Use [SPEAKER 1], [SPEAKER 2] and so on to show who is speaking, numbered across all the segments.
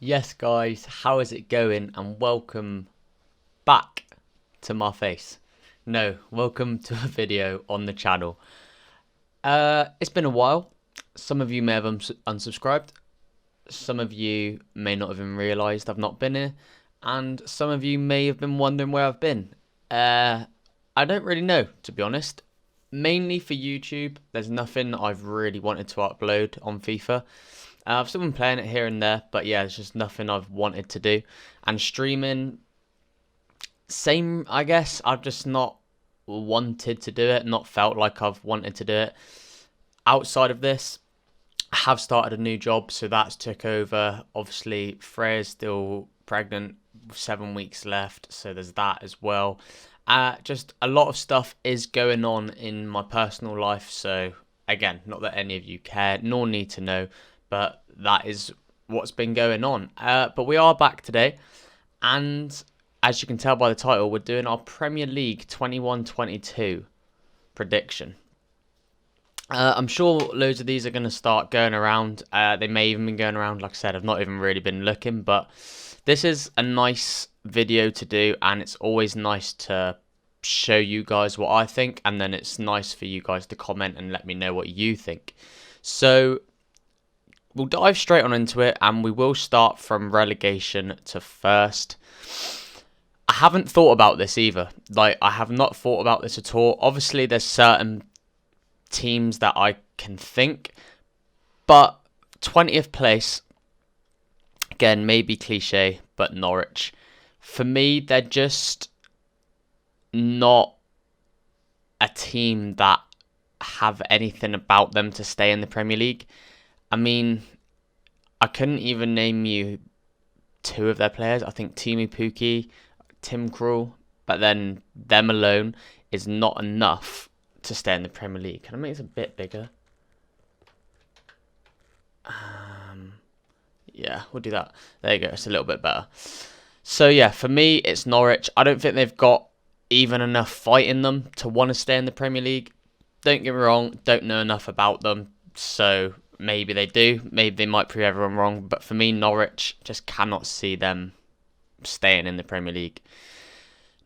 [SPEAKER 1] Yes, guys, how is it going? And welcome back to my face. No, welcome to a video on the channel. It's been a while. Some of you may have unsubscribed. Some of you may not have even realised I've not been here. And some of you may have been wondering where I've been. I don't really know, to be honest. Mainly for YouTube, there's nothing I've really wanted to upload on FIFA. I've still been playing it here and there, but yeah, it's just nothing I've wanted to do. And streaming, same, I guess. I've just not wanted to do it, not felt like I've wanted to do it. Outside of this, I have started a new job, so that's took over. Obviously, Freya's still pregnant, 7 weeks left, so there's that as well. Just a lot of stuff is going on in my personal life, so again, not that any of you care nor need to know, but that is what's been going on. But we are back today, and as you can tell by the title, we're doing our Premier League 21-22 prediction. I'm sure loads of these are going to start going around. They may even be going around. Like I said, I've not even really been looking, but this is a nice video to do, and it's always nice to show you guys what I think, and then it's nice for you guys to comment and let me know what you think. So we'll dive straight on into it, and we will start from relegation to first. I haven't thought about this either. I have not thought about this at all. Obviously, there's certain teams that I can think, but 20th place, again, maybe cliche, but Norwich. For me, they're just not a team that have anything about them to stay in the Premier League. I mean, I couldn't even name you two of their players. I think Timu Pukki, Tim Krul, but then them alone is not enough to stay in the Premier League. Can I make this a bit bigger? Yeah, we'll do that. There you go. It's a little bit better. So yeah, for me, it's Norwich. I don't think they've got even enough fight in them to want to stay in the Premier League. Don't get me wrong, don't know enough about them, so maybe they do. Maybe they might prove everyone wrong. But for me, Norwich, just cannot see them staying in the Premier League.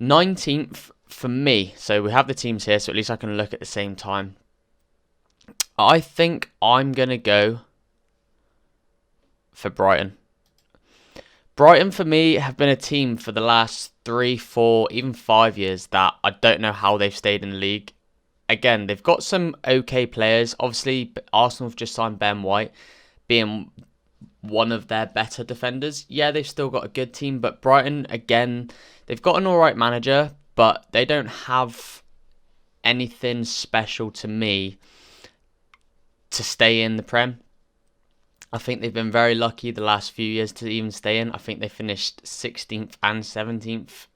[SPEAKER 1] 19th for me. So we have the teams here, so at least I can look at the same time. I think I'm going to go for Brighton. Brighton, for me, have been a team for the last 3, 4, even 5 years that I don't know how they've stayed in the league. Again, they've got some okay players. Obviously, Arsenal have just signed Ben White, being one of their better defenders. Yeah, they've still got a good team, but Brighton, again, they've got an alright manager, but they don't have anything special to me to stay in the Prem. I think they've been very lucky the last few years to even stay in. I think they finished 16th and 17th.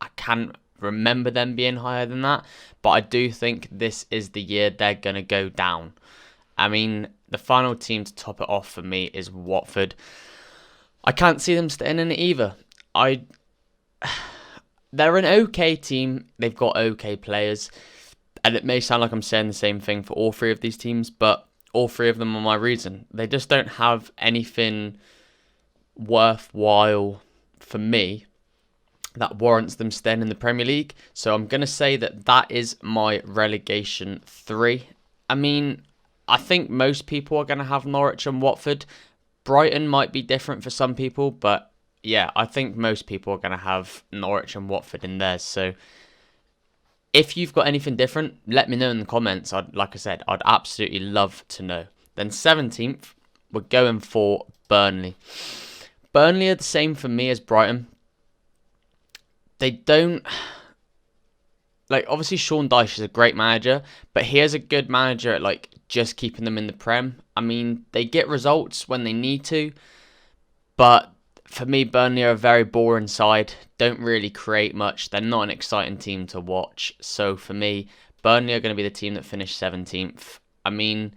[SPEAKER 1] I can't remember them being higher than that, but I do think this is the year they're going to go down. I mean, the final team to top it off for me is Watford. I can't see them staying in it either. They're an okay team. They've got okay players, and it may sound like I'm saying the same thing for all three of these teams, but all three of them are my reason. They just don't have anything worthwhile for me that warrants them staying in the Premier League. So I'm going to say that is my relegation 3. I mean, I think most people are going to have Norwich and Watford. Brighton might be different for some people, but yeah, I think most people are going to have Norwich and Watford in theirs. So if you've got anything different, let me know in the comments. Like I said, I'd absolutely love to know. Then 17th, we're going for Burnley. Burnley are the same for me as Brighton. They don't... obviously Sean Dyche is a great manager, but he is a good manager at, just keeping them in the Prem. I mean, they get results when they need to, but for me, Burnley are a very boring side. Don't really create much. They're not an exciting team to watch. So for me, Burnley are going to be the team that finished 17th. I mean,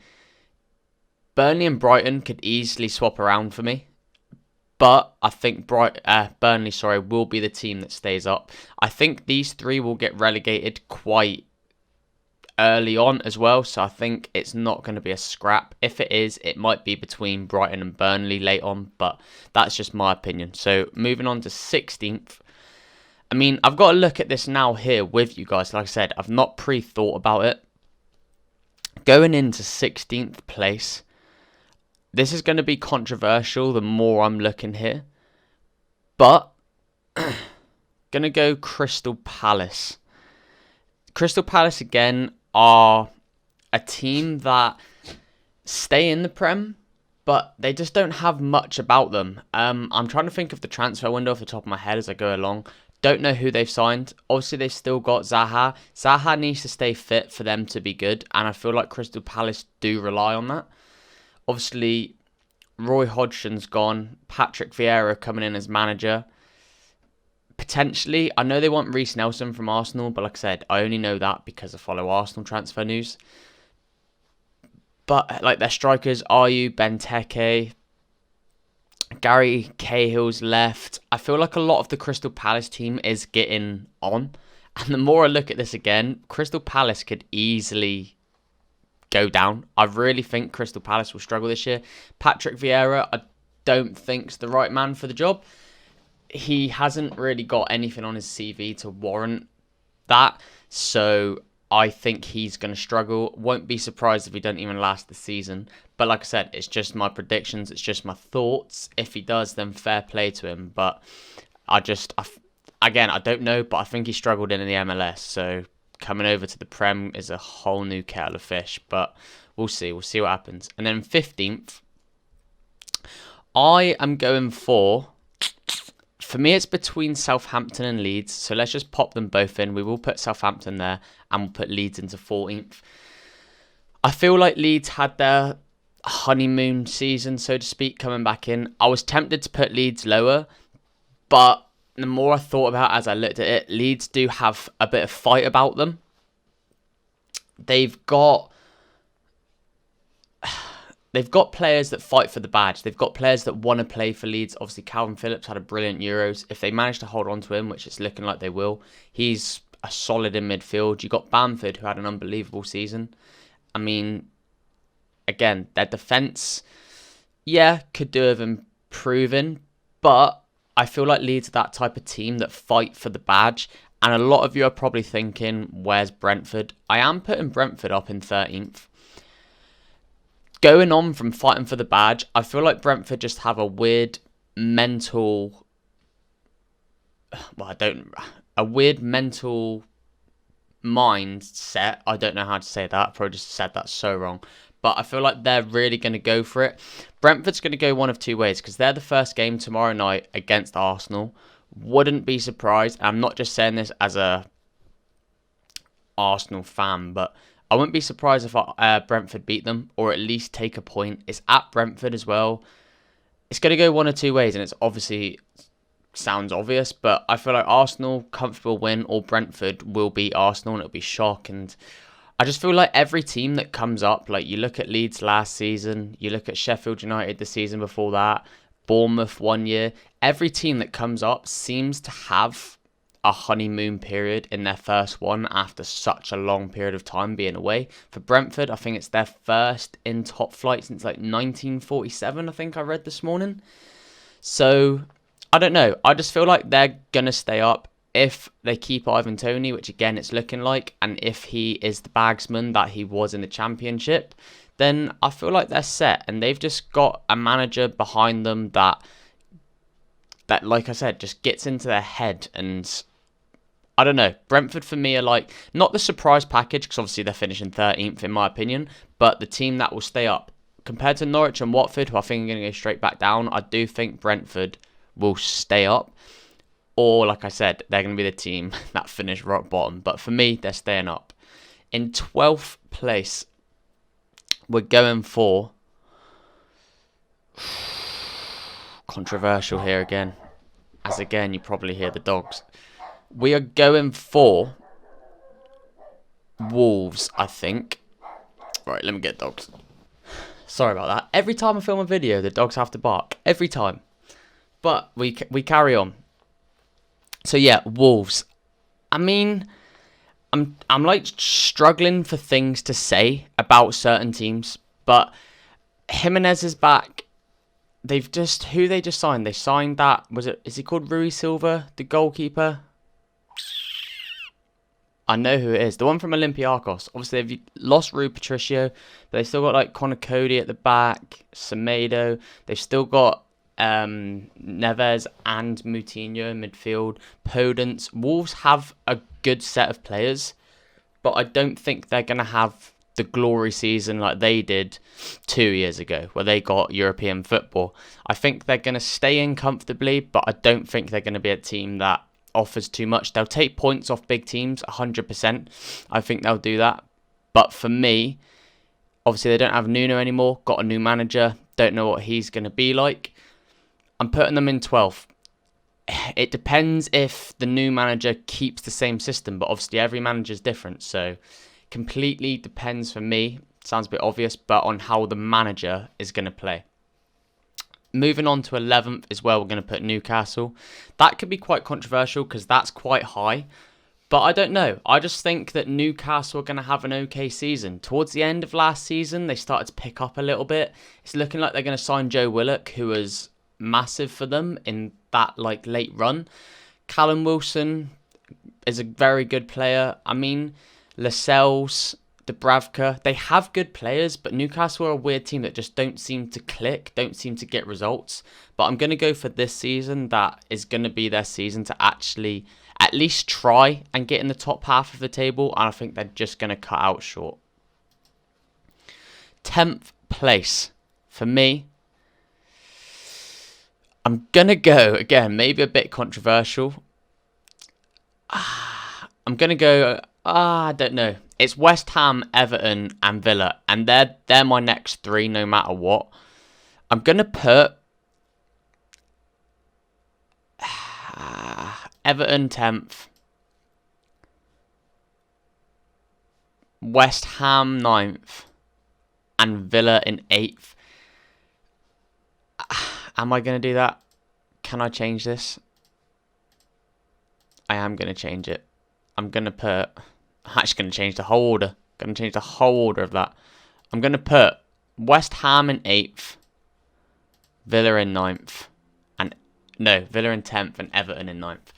[SPEAKER 1] Burnley and Brighton could easily swap around for me. But I think Burnley, will be the team that stays up. I think these three will get relegated quite early on as well, so I think it's not going to be a scrap. If it is, it might be between Brighton and Burnley late on, but that's just my opinion. So moving on to 16th. I mean, I've got to look at this now here with you guys. Like I said, I've not pre-thought about it. Going into 16th place, this is going to be controversial the more I'm looking here, but going to go Crystal Palace. Crystal Palace again are a team that stay in the Prem, but they just don't have much about them. I'm trying to think of the transfer window off the top of my head as I go along. Don't know who they've signed. Obviously, they've still got Zaha. Zaha needs to stay fit for them to be good, and I feel like Crystal Palace do rely on that. Obviously, Roy Hodgson's gone. Patrick Vieira coming in as manager. Potentially, I know they want Reece Nelson from Arsenal, but like I said, I only know that because I follow Arsenal transfer news. But like their strikers, Ayew, Benteke, Gary Cahill's left. I feel like a lot of the Crystal Palace team is getting on. And the more I look at this again, Crystal Palace could easily go down. I really think Crystal Palace will struggle this year. Patrick Vieira, I don't think's the right man for the job. He hasn't really got anything on his CV to warrant that. So I think he's going to struggle. Won't be surprised if he doesn't even last the season. But like I said, it's just my predictions. It's just my thoughts. If he does, then fair play to him. But again, I don't know, but I think he struggled in the MLS. So coming over to the Prem is a whole new kettle of fish. But we'll see. We'll see what happens. And then 15th, I am going for me, it's between Southampton and Leeds. So let's just pop them both in. We will put Southampton there and we'll put Leeds into 14th. I feel like Leeds had their honeymoon season, so to speak, coming back in. I was tempted to put Leeds lower, but the more I thought about it as I looked at it, Leeds do have a bit of fight about them. They've got players that fight for the badge. They've got players that want to play for Leeds. Obviously, Calvin Phillips had a brilliant Euros. If they manage to hold on to him, which it's looking like they will, he's a solid in midfield. You got Bamford, who had an unbelievable season. I mean, again, their defence, could do with improving, but I feel like Leeds are that type of team that fight for the badge. And a lot of you are probably thinking, where's Brentford? I am putting Brentford up in 13th. Going on from fighting for the badge, I feel like Brentford just have a weird mental mindset. I don't know how to say that. I probably just said that so wrong. But I feel like they're really going to go for it. Brentford's going to go one of two ways because they're the first game tomorrow night against Arsenal. Wouldn't be surprised. I'm not just saying this as a Arsenal fan, but I wouldn't be surprised if Brentford beat them or at least take a point. It's at Brentford as well. It's going to go one of two ways, and it's obviously sounds obvious, but I feel like Arsenal, comfortable win, or Brentford will beat Arsenal, and it'll be shock. And I just feel like every team that comes up, like you look at Leeds last season, you look at Sheffield United the season before that, Bournemouth one year, every team that comes up seems to have a honeymoon period in their first one after such a long period of time being away. For Brentford, I think it's their first in top flight since like 1947, I think I read this morning. So, I don't know. I just feel like they're going to stay up if they keep Ivan Toney, which again it's looking like, and if he is the bagsman that he was in the Championship, then I feel like they're set. And they've just got a manager behind them that like I said, just gets into their head. And I don't know. Brentford for me are like, not the surprise package, because obviously they're finishing 13th in my opinion, but the team that will stay up. Compared to Norwich and Watford, who I think are going to go straight back down, I do think Brentford will stay up. Or, like I said, they're going to be the team that finish rock bottom. But for me, they're staying up. In 12th place, we're going for... controversial here again. As again, you probably hear the dogs. We are going for Wolves, I think. Right, let me get dogs. Sorry about that. Every time I film a video, the dogs have to bark. Every time. But we carry on. So yeah, Wolves. I mean, I'm like struggling for things to say about certain teams, but Jimenez is back. Who they just signed? They signed that, is he called Rui Silva, the goalkeeper? I know who it is. The one from Olympiacos. Obviously, they've lost Rui Patricio, but they've still got like Connor Cody at the back, Semedo. They've still got Neves and Moutinho in midfield. Podence. Wolves have a good set of players, but I don't think they're going to have the glory season like they did 2 years ago, where they got European football. I think they're going to stay in comfortably, but I don't think they're going to be a team that offers too much. They'll take points off big teams 100%. I think they'll do that. But for me, obviously they don't have Nuno anymore, got a new manager, don't know what he's going to be like. I'm putting them in 12th. It depends if the new manager keeps the same system, but obviously every manager is different, so completely depends for me, sounds a bit obvious, but on how the manager is going to play. Moving on to 11th is where we're going to put Newcastle. That could be quite controversial because that's quite high. But I don't know. I just think that Newcastle are going to have an okay season. Towards the end of last season, they started to pick up a little bit. It's looking like they're going to sign Joe Willock, who was massive for them in that like late run. Callum Wilson is a very good player. I mean, Lascelles, Dubravka, they have good players, but Newcastle are a weird team that just don't seem to click, don't seem to get results. But I'm going to go for this season. That is going to be their season to actually at least try and get in the top half of the table, and I think they're just going to cut out short. 10th place for me. I'm going to go, again, maybe a bit controversial. I'm going to go, I don't know. It's West Ham, Everton, and Villa, and they're my next three no matter what. I'm going to put Everton 10th, West Ham 9th, and Villa in 8th. Am I going to do that? Can I change this? I am going to change it. I'm actually going to change the whole order. Going to change the whole order of that. I'm going to put West Ham in 8th, Villa in 9th, Villa in 10th and Everton in 9th.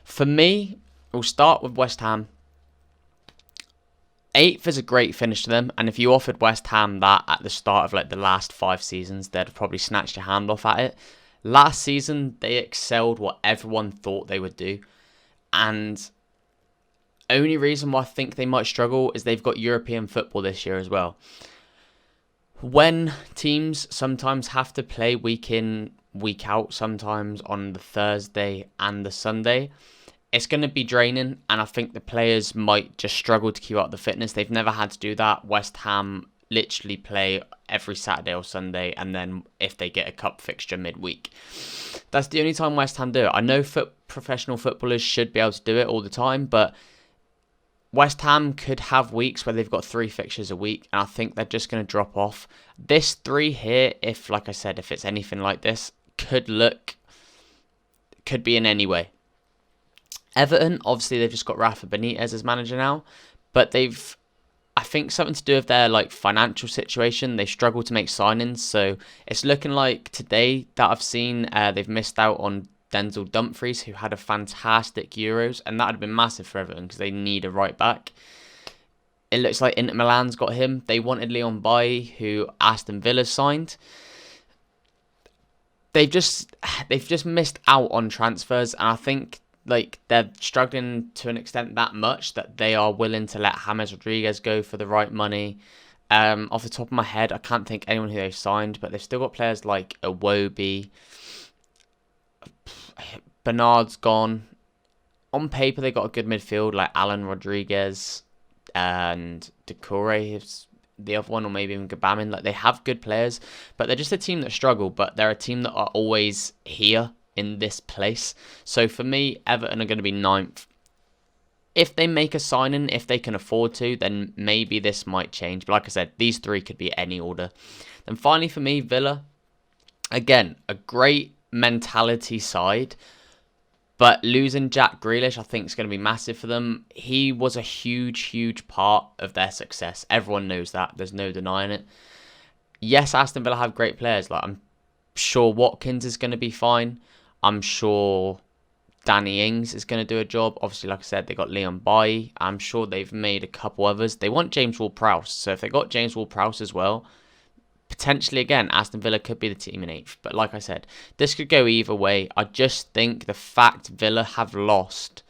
[SPEAKER 1] For me, we'll start with West Ham. 8th is a great finish to them, and if you offered West Ham that at the start of like the last 5 seasons, they'd have probably snatched your hand off at it. Last season, they excelled what everyone thought they would do, and only reason why I think they might struggle is they've got European football this year as well. When teams sometimes have to play week in, week out, sometimes on the Thursday and the Sunday, it's going to be draining, and I think the players might just struggle to keep up the fitness. They've never had to do that. West Ham literally play every Saturday or Sunday, and then if they get a cup fixture midweek. That's the only time West Ham do it. I know professional footballers should be able to do it all the time, but West Ham could have weeks where they've got 3 fixtures a week, and I think they're just going to drop off. This 3 here, if like I said, if it's anything like this, could be in any way. Everton, obviously they've just got Rafa Benitez as manager now, but I think something to do with their like financial situation. They struggle to make signings, so it's looking like today that I've seen they've missed out on Denzel Dumfries, who had a fantastic Euros, and that would have been massive for Everton because they need a right back. It looks like Inter Milan's got him. They wanted Leon Bailly, who Aston Villa signed. They've just missed out on transfers, and I think like they're struggling to an extent that much that they are willing to let James Rodriguez go for the right money. Off the top of my head, I can't think anyone who they've signed, but they've still got players like Iwobi. Bernard's gone. On paper, they got a good midfield like Alan Rodriguez and Decore is the other one, or maybe even Gabamin. Like, they have good players, but they're just a team that struggle. But they're a team that are always here in this place. So for me, Everton are going to be 9th. If they make a signing, if they can afford to, then maybe this might change. But like I said, these 3 could be any order. Then finally for me, Villa. Again, a great mentality side, But losing Jack Grealish, I think, is going to be massive for them. He was a huge, huge part of their success. Everyone knows that. There's no denying it. Yes, Aston Villa have great players. Like, I'm sure Watkins is going to be fine. I'm sure Danny Ings is going to do a job. Obviously, like I said, they got Leon Bailly. I'm sure they've made a couple others. They want James Ward-Prowse. So if they got James Ward-Prowse as well, potentially, again, Aston Villa could be the team in 8th. But like I said, this could go either way. I just think the fact Villa have lost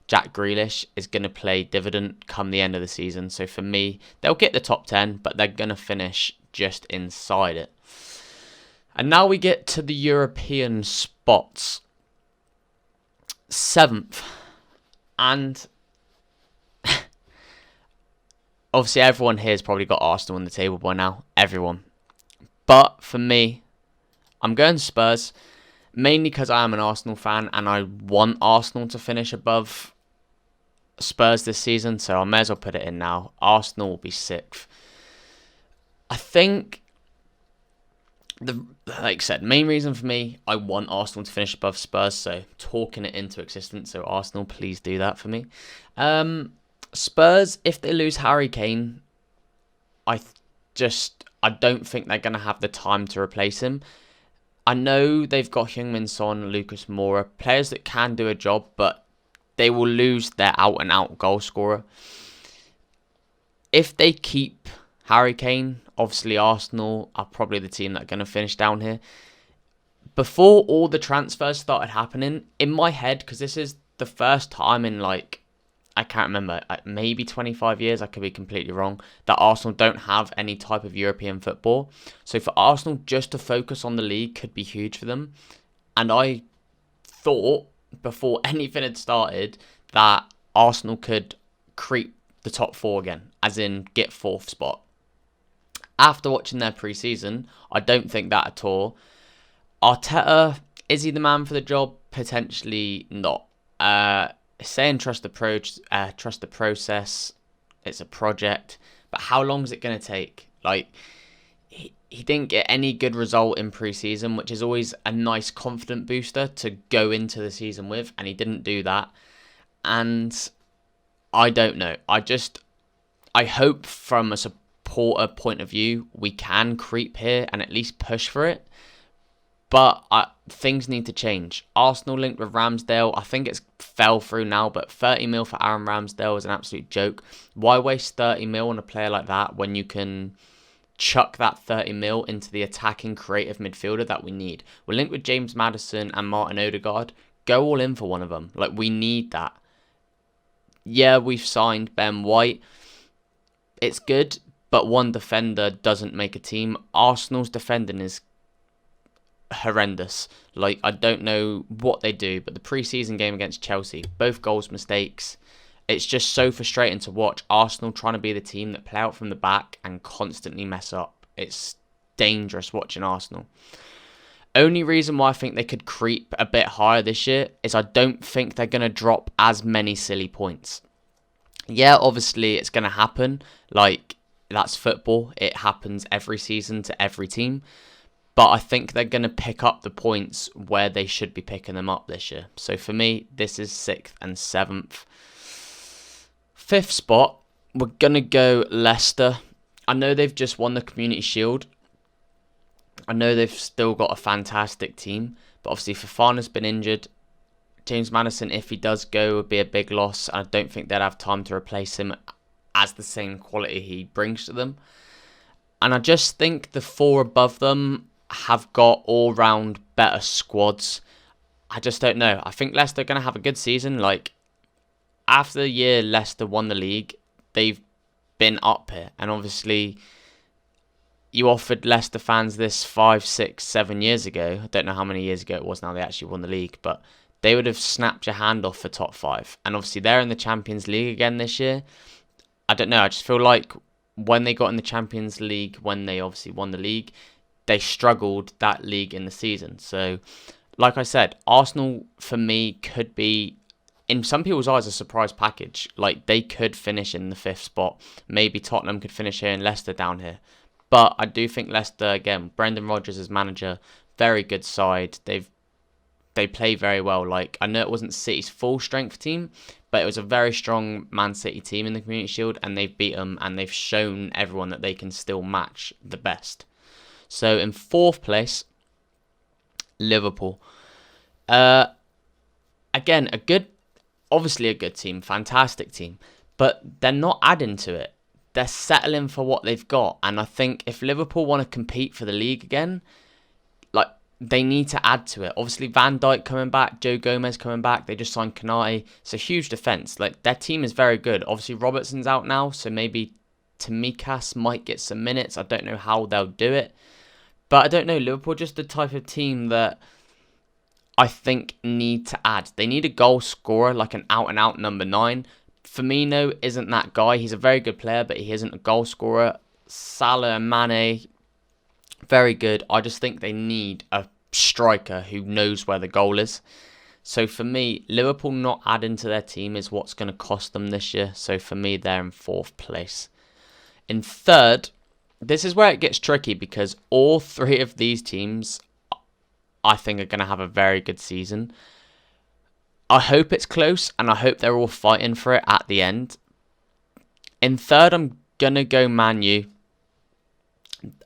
[SPEAKER 1] Jack Grealish is going to play dividend come the end of the season. So for me, they'll get the top 10, but they're going to finish just inside it. And now we get to the European spots. 7th. And obviously everyone here has probably got Arsenal on the table by now. Everyone. But for me, I'm going Spurs. Mainly because I am an Arsenal fan and I want Arsenal to finish above Spurs this season. So I may as well put it in now. Arsenal will be 6th. I think, like I said, main reason for me, I want Arsenal to finish above Spurs. So talking it into existence. So Arsenal, please do that for me. Spurs, if they lose Harry Kane, I don't think they're going to have the time to replace him. I know they've got Heung-min Son, Lucas Moura, players that can do a job, but they will lose their out-and-out goal scorer. If they keep Harry Kane, obviously Arsenal are probably the team that are going to finish down here. Before all the transfers started happening, in my head, because this is the first time in I can't remember, maybe 25 years, I could be completely wrong, that Arsenal don't have any type of European football. So for Arsenal just to focus on the league could be huge for them. And I thought, before anything had started, that Arsenal could creep the top 4 again, as in get 4th spot. After watching their pre-season, I don't think that at all. Arteta, is he the man for the job? Potentially not. Saying trust the process, it's a project, but how long is it going to take? He didn't get any good result in pre-season, which is always a nice confident booster to go into the season with, and he didn't do that. And I don't know. I hope from a supporter point of view, we can creep here and at least push for it. But things need to change. Arsenal linked with Ramsdale. I think it's fell through now, but 30 mil for Aaron Ramsdale is an absolute joke. Why waste 30 mil on a player like that when you can chuck that 30 mil into the attacking creative midfielder that we need? We're linked with James Maddison and Martin Odegaard. Go all in for one of them. We need that. Yeah, we've signed Ben White. It's good, but one defender doesn't make a team. Arsenal's defending is horrendous. I don't know what they do, but the pre-season game against Chelsea, both goals mistakes. It's just so frustrating to watch Arsenal trying to be the team that play out from the back and constantly mess up. It's dangerous watching Arsenal. Only reason why I think they could creep a bit higher this year is I don't think they're going to drop as many silly points. Yeah, obviously it's going to happen. That's football. It happens every season to every team. But I think they're going to pick up the points where they should be picking them up this year. So for me, this is 6th and 7th. 5th spot, we're going to go Leicester. I know they've just won the Community Shield. I know they've still got a fantastic team. But obviously Fofana's been injured. James Maddison, if he does go, would be a big loss. I don't think they'd have time to replace him as the same quality he brings to them. And I just think the 4 above them have got all-round better squads. I just don't know. I think Leicester are going to have a good season. After the year Leicester won the league, they've been up here. And obviously, you offered Leicester fans this 5, 6, 7 years ago. I don't know how many years ago it was now they actually won the league. But they would have snapped your hand off for top 5. And obviously, they're in the Champions League again this year. I don't know. I just feel like when they got in the Champions League, when they obviously won the league, they struggled that league in the season. So, like I said, Arsenal, for me, could be, in some people's eyes, a surprise package. They could finish in the 5th spot. Maybe Tottenham could finish here and Leicester down here. But I do think Leicester, again, Brendan Rodgers as manager, very good side. They've they play very well. Like, I know it wasn't City's full strength team, but it was a very strong Man City team in the Community Shield, and they've beat them, and they've shown everyone that they can still match the best. So in 4th place, Liverpool. Again, obviously a good team, fantastic team, but they're not adding to it. They're settling for what they've got, and I think if Liverpool want to compete for the league again, like, they need to add to it. Obviously, Van Dijk coming back, Joe Gomez coming back. They just signed Kanate. It's a huge defence. Like, their team is very good. Obviously, Robertson's out now, so maybe Tsimikas might get some minutes. I don't know how they'll do it. But I don't know. Liverpool just the type of team that I think need to add. They need a goal scorer, like an out-and-out number 9. Firmino isn't that guy. He's a very good player, but he isn't a goal scorer. Salah and Mane, very good. I just think they need a striker who knows where the goal is. So for me, Liverpool not adding to their team is what's going to cost them this year. So for me, they're in 4th place. In 3rd, this is where it gets tricky because all 3 of these teams, I think, are going to have a very good season. I hope it's close, and I hope they're all fighting for it at the end. In 3rd, I'm going to go Man U.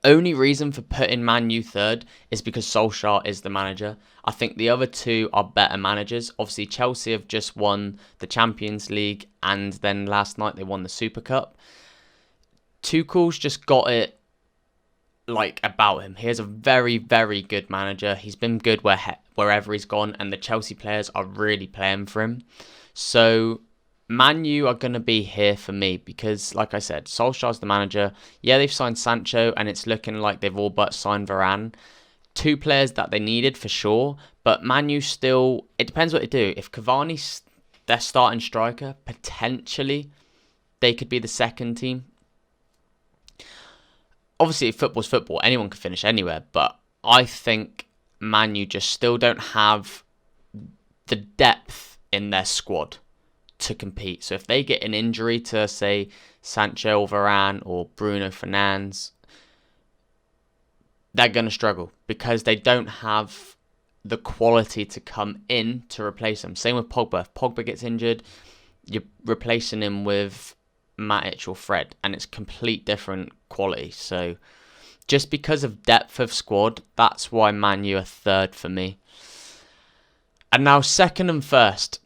[SPEAKER 1] Only reason for putting Man U 3rd is because Solskjaer is the manager. I think the other 2 are better managers. Obviously, Chelsea have just won the Champions League, and then last night they won the Super Cup. Tuchel's just got it like about him. He is a very, very good manager. He's been good wherever he's gone, and the Chelsea players are really playing for him. So Man U are going to be here for me because, like I said, Solskjaer's the manager. Yeah, they've signed Sancho, and it's looking like they've all but signed Varane. 2 players that they needed for sure, but Man U still, it depends what they do. If Cavani's their starting striker, potentially they could be the second team. Obviously, football's football. Anyone can finish anywhere, but I think Man U just still don't have the depth in their squad to compete. So if they get an injury to, say, Sancho, Varane, or Bruno Fernandes, they're going to struggle because they don't have the quality to come in to replace them. Same with Pogba. If Pogba gets injured, you're replacing him with Matic or Fred, and it's complete different quality. So just because of depth of squad, that's why Man U are 3rd for me. And now 2nd and 1st,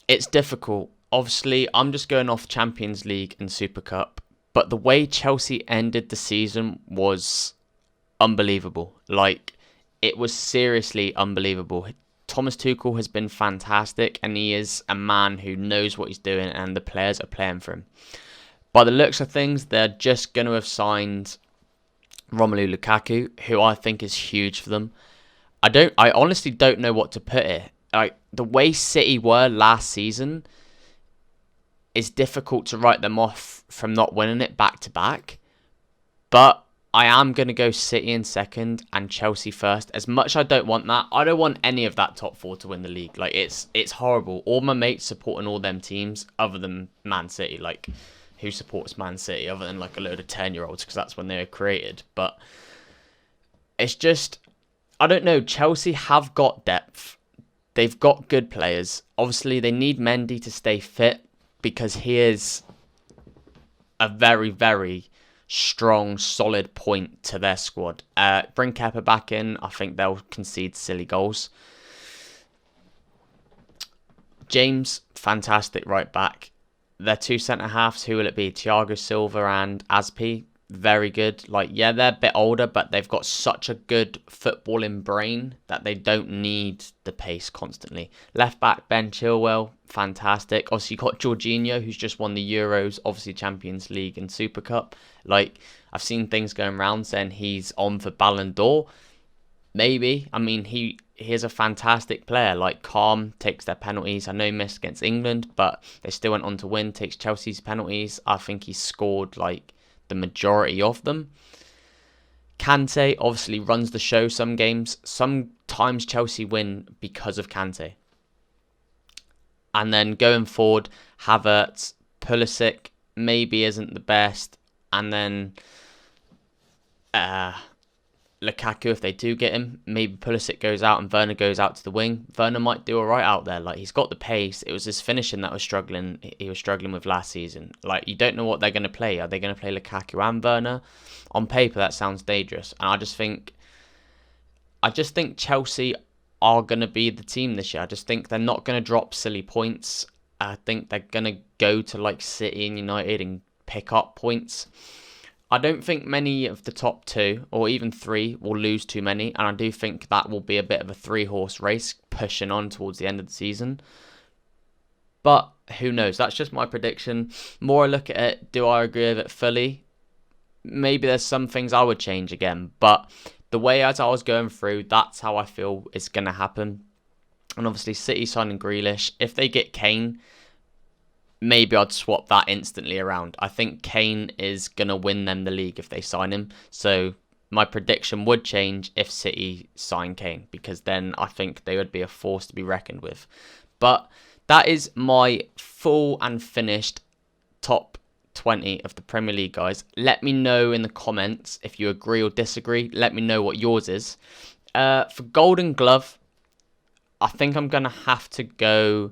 [SPEAKER 1] it's difficult. Obviously, I'm just going off Champions League and Super Cup, but the way Chelsea ended the season was unbelievable. Like, it was seriously unbelievable. Thomas Tuchel has been fantastic, and he is a man who knows what he's doing, and the players are playing for him. By the looks of things, they're just going to have signed Romelu Lukaku, who I think is huge for them. I honestly don't know what to put it. Like, the way City were last season, it's difficult to write them off from not winning it back to back. But I am going to go City in 2nd and Chelsea 1st. As much as I don't want that, I don't want any of that top 4 to win the league. Like, it's horrible. All my mates supporting all them teams other than Man City. Like, who supports Man City other than like a load of 10-year-olds because that's when they were created. But it's just, I don't know. Chelsea have got depth. They've got good players. Obviously, they need Mendy to stay fit because he is a very, very strong, solid point to their squad. Bring Kepa back in. I think they'll concede silly goals. James, fantastic right back. Their 2 centre-halves, who will it be? Thiago Silva and Aspi. Very good. Like, yeah, they're a bit older, but they've got such a good footballing brain that they don't need the pace constantly. Left back, Ben Chilwell, fantastic. Obviously, you've got Jorginho, who's just won the Euros, obviously Champions League and Super Cup. Like, I've seen things going around saying he's on for Ballon d'Or. Maybe. I mean, he is a fantastic player. Like, calm, takes their penalties. I know he missed against England, but they still went on to win, takes Chelsea's penalties. I think he scored, like, the majority of them. Kante obviously runs the show some games. Sometimes Chelsea win because of Kante. And then going forward, Havertz, Pulisic maybe isn't the best. And then Lukaku, if they do get him, maybe Pulisic goes out and Werner goes out to the wing. Werner might do alright out there. Like, he's got the pace. It was his finishing that was struggling. He was struggling with last season. Like, you don't know what they're going to play. Are they going to play Lukaku and Werner? On paper, that sounds dangerous. And I just think Chelsea are going to be the team this year. I just think they're not going to drop silly points. I think they're going to go to like City and United and pick up points. I don't think many of the top 2 or even 3 will lose too many, and I do think that will be a bit of a 3-horse race pushing on towards the end of the season. But who knows? That's just my prediction. More I look at it, do I agree with it fully? Maybe there's some things I would change again, but the way as I was going through, that's how I feel is going to happen. And obviously City signing Grealish. If they get Kane, maybe I'd swap that instantly around. I think Kane is going to win them the league if they sign him. So my prediction would change if City sign Kane, because then I think they would be a force to be reckoned with. But that is my full and finished top 20 of the Premier League, guys. Let me know in the comments if you agree or disagree. Let me know what yours is. For Golden Glove, I think I'm going to have to go...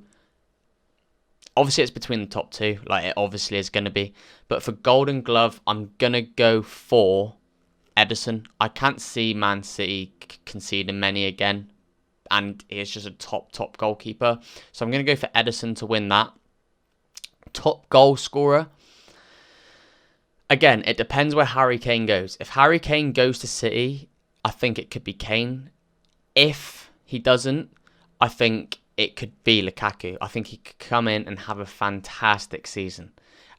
[SPEAKER 1] Obviously, it's between the top 2, like it obviously is going to be. But for Golden Glove, I'm going to go for Ederson. I can't see Man City conceding many again. And he's just a top goalkeeper. So I'm going to go for Ederson to win that. Top goal scorer. Again, it depends where Harry Kane goes. If Harry Kane goes to City, I think it could be Kane. If he doesn't, I think it could be Lukaku. I think he could come in and have a fantastic season.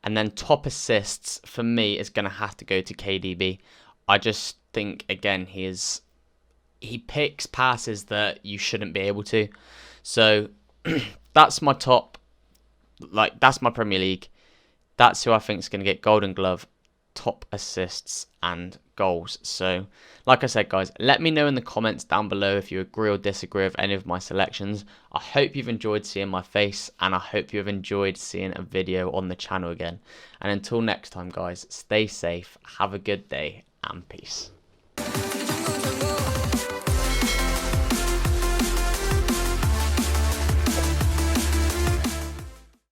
[SPEAKER 1] And then top assists, for me, is going to have to go to KDB. I just think, again, he picks passes that you shouldn't be able to. So, that's my top, that's my Premier League. That's who I think is going to get Golden Glove, top assists and goals. So, like I said, guys, let me know in the comments down below if you agree or disagree with any of my selections. I hope you've enjoyed seeing my face, and I hope you've enjoyed seeing a video on the channel again. And until next time, guys, stay safe, have a good day, and peace.